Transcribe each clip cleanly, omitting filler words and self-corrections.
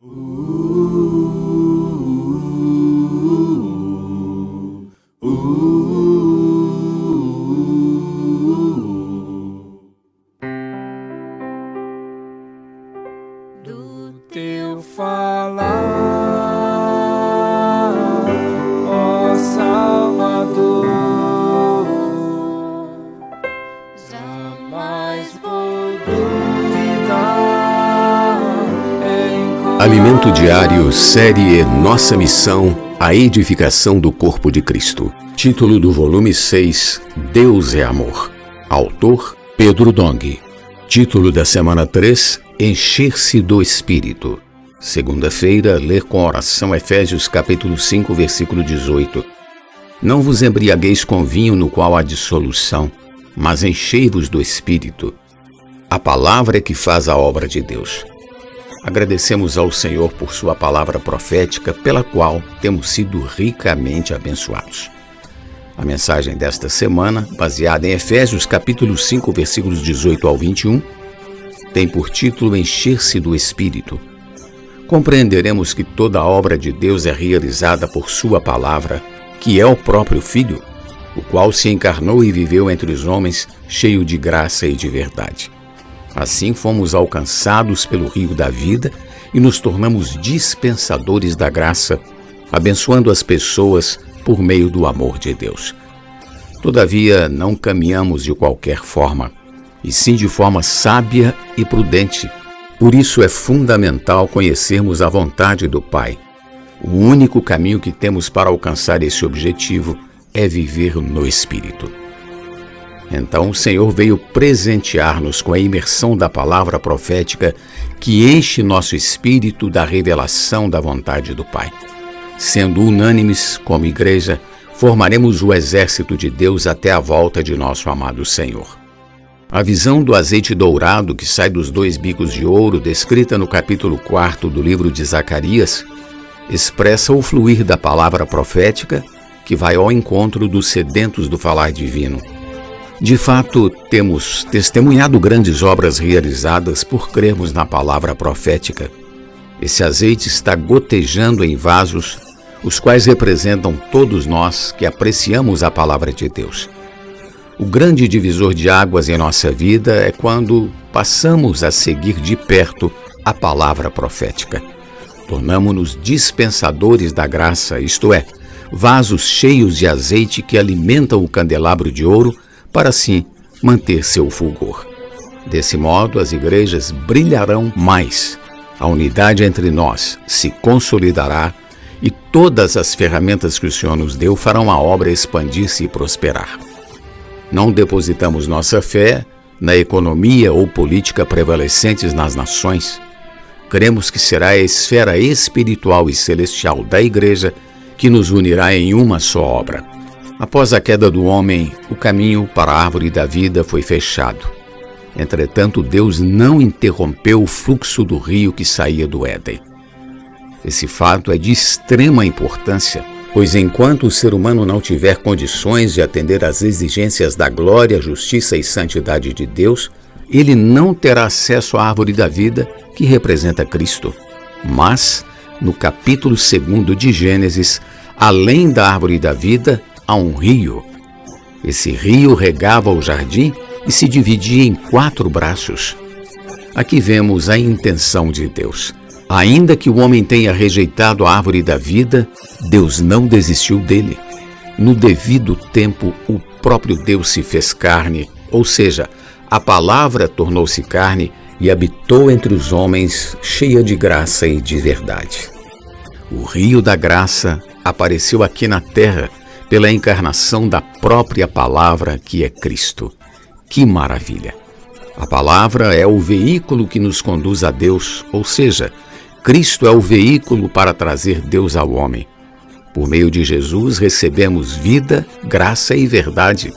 Do teu falar, ó Salvador, jamais vou duvidar. Alimento Diário, série Nossa Missão, a edificação do corpo de Cristo. Título do volume 6, Deus é Amor. Autor, Pedro Dong. Título da semana 3, Encher-se do Espírito. Segunda-feira, ler com oração Efésios capítulo 5, versículo 18. Não vos embriagueis com vinho no qual há dissolução, mas enchei-vos do Espírito. A palavra é que faz a obra de Deus. Agradecemos ao Senhor por sua palavra profética, pela qual temos sido ricamente abençoados. A mensagem desta semana, baseada em Efésios capítulo 5, versículos 18 ao 21, tem por título Encher-se do Espírito. Compreenderemos que toda a obra de Deus é realizada por sua palavra, que é o próprio Filho, o qual se encarnou e viveu entre os homens, cheio de graça e de verdade. Assim fomos alcançados pelo rio da vida e nos tornamos dispensadores da graça, abençoando as pessoas por meio do amor de Deus. Todavia, não caminhamos de qualquer forma, e sim de forma sábia e prudente. Por isso é fundamental conhecermos a vontade do Pai. O único caminho que temos para alcançar esse objetivo é viver no Espírito. Então o Senhor veio presentear-nos com a imersão da palavra profética que enche nosso espírito da revelação da vontade do Pai. Sendo unânimes como igreja, formaremos o exército de Deus até a volta de nosso amado Senhor. A visão do azeite dourado que sai dos 2 bicos de ouro, descrita no capítulo 4 do livro de Zacarias, expressa o fluir da palavra profética que vai ao encontro dos sedentos do falar divino. De fato, temos testemunhado grandes obras realizadas por crermos na palavra profética. Esse azeite está gotejando em vasos, os quais representam todos nós que apreciamos a palavra de Deus. O grande divisor de águas em nossa vida é quando passamos a seguir de perto a palavra profética. Tornamo-nos dispensadores da graça, isto é, vasos cheios de azeite que alimentam o candelabro de ouro para assim manter seu fulgor. Desse modo, as igrejas brilharão mais. A unidade entre nós se consolidará e todas as ferramentas que o Senhor nos deu farão a obra expandir-se e prosperar. Não depositamos nossa fé na economia ou política prevalecentes nas nações. Cremos que será a esfera espiritual e celestial da igreja que nos unirá em uma só obra. Após a queda do homem, o caminho para a árvore da vida foi fechado. Entretanto, Deus não interrompeu o fluxo do rio que saía do Éden. Esse fato é de extrema importância, pois enquanto o ser humano não tiver condições de atender às exigências da glória, justiça e santidade de Deus, ele não terá acesso à árvore da vida, que representa Cristo. Mas, no capítulo 2 de Gênesis, além da árvore da vida, há um rio. Esse rio regava o jardim e se dividia em 4 braços. Aqui vemos a intenção de Deus. Ainda que o homem tenha rejeitado a árvore da vida, Deus não desistiu dele. No devido tempo, o próprio Deus se fez carne, ou seja, a palavra tornou-se carne e habitou entre os homens, cheia de graça e de verdade. O rio da graça apareceu aqui na terra pela encarnação da própria palavra, que é Cristo. Que maravilha! A palavra é o veículo que nos conduz a Deus, ou seja, Cristo é o veículo para trazer Deus ao homem. Por meio de Jesus recebemos vida, graça e verdade.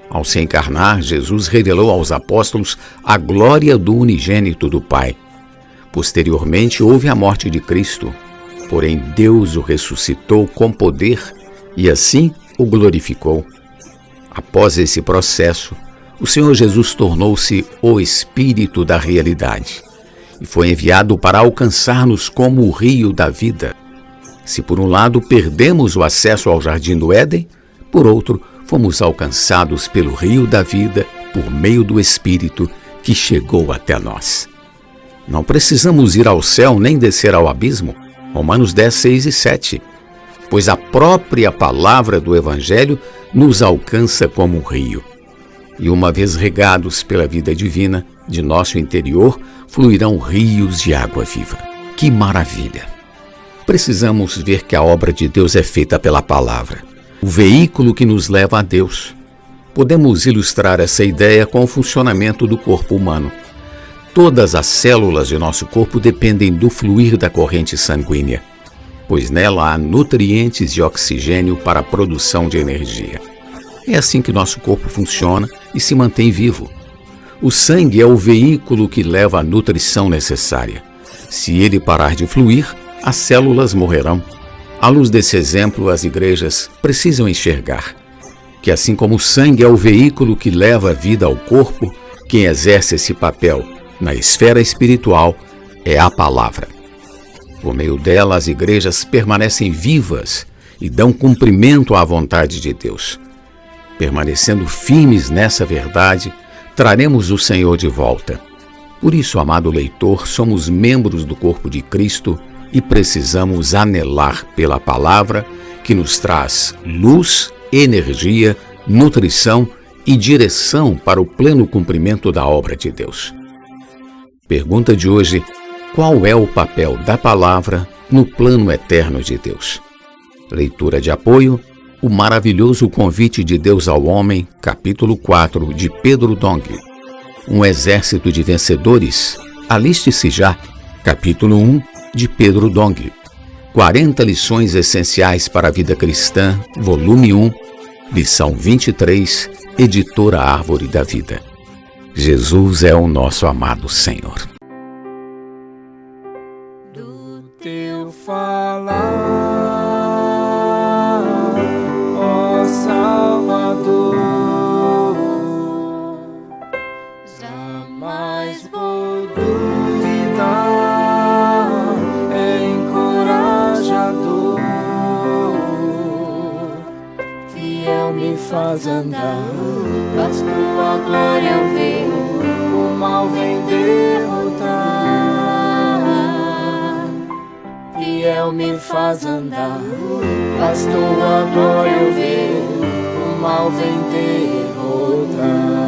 Ao se encarnar, Jesus revelou aos apóstolos a glória do unigênito do Pai. Posteriormente houve a morte de Cristo, porém Deus o ressuscitou com poder e assim o glorificou. Após esse processo, o Senhor Jesus tornou-se o Espírito da realidade e foi enviado para alcançar-nos como o rio da vida. Se por um lado perdemos o acesso ao jardim do Éden, por outro, fomos alcançados pelo rio da vida por meio do Espírito que chegou até nós. Não precisamos ir ao céu nem descer ao abismo, Romanos 10, 6 e 7, pois a própria palavra do Evangelho nos alcança como um rio. E uma vez regados pela vida divina, de nosso interior fluirão rios de água viva. Que maravilha! Precisamos ver que a obra de Deus é feita pela palavra, o veículo que nos leva a Deus. Podemos ilustrar essa ideia com o funcionamento do corpo humano. Todas as células de nosso corpo dependem do fluir da corrente sanguínea, pois nela há nutrientes e oxigênio para a produção de energia. É assim que nosso corpo funciona e se mantém vivo. O sangue é o veículo que leva a nutrição necessária. Se ele parar de fluir, as células morrerão. À luz desse exemplo, as igrejas precisam enxergar que, assim como o sangue é o veículo que leva a vida ao corpo, quem exerce esse papel na esfera espiritual é a palavra. Por meio dela, as igrejas permanecem vivas e dão cumprimento à vontade de Deus. Permanecendo firmes nessa verdade, traremos o Senhor de volta. Por isso, amado leitor, somos membros do corpo de Cristo e precisamos anelar pela palavra que nos traz luz, energia, nutrição e direção para o pleno cumprimento da obra de Deus. Pergunta de hoje: qual é o papel da palavra no plano eterno de Deus? Leitura de apoio: O maravilhoso convite de Deus ao homem, capítulo 4, de Pedro Dong. Um exército de vencedores, aliste-se já, capítulo 1, de Pedro Dong. 40 lições essenciais para a vida cristã, volume 1, lição 23, editora Árvore da Vida. Jesus é o nosso amado Senhor. Do teu falar, ó Salvador, jamais vou duvidar, é encorajador, fiel me faz andar, faz tua glória eu ver, o mal vem derrotar. Fiel me faz andar, faz tua glória eu ver, o mal vem derrotar.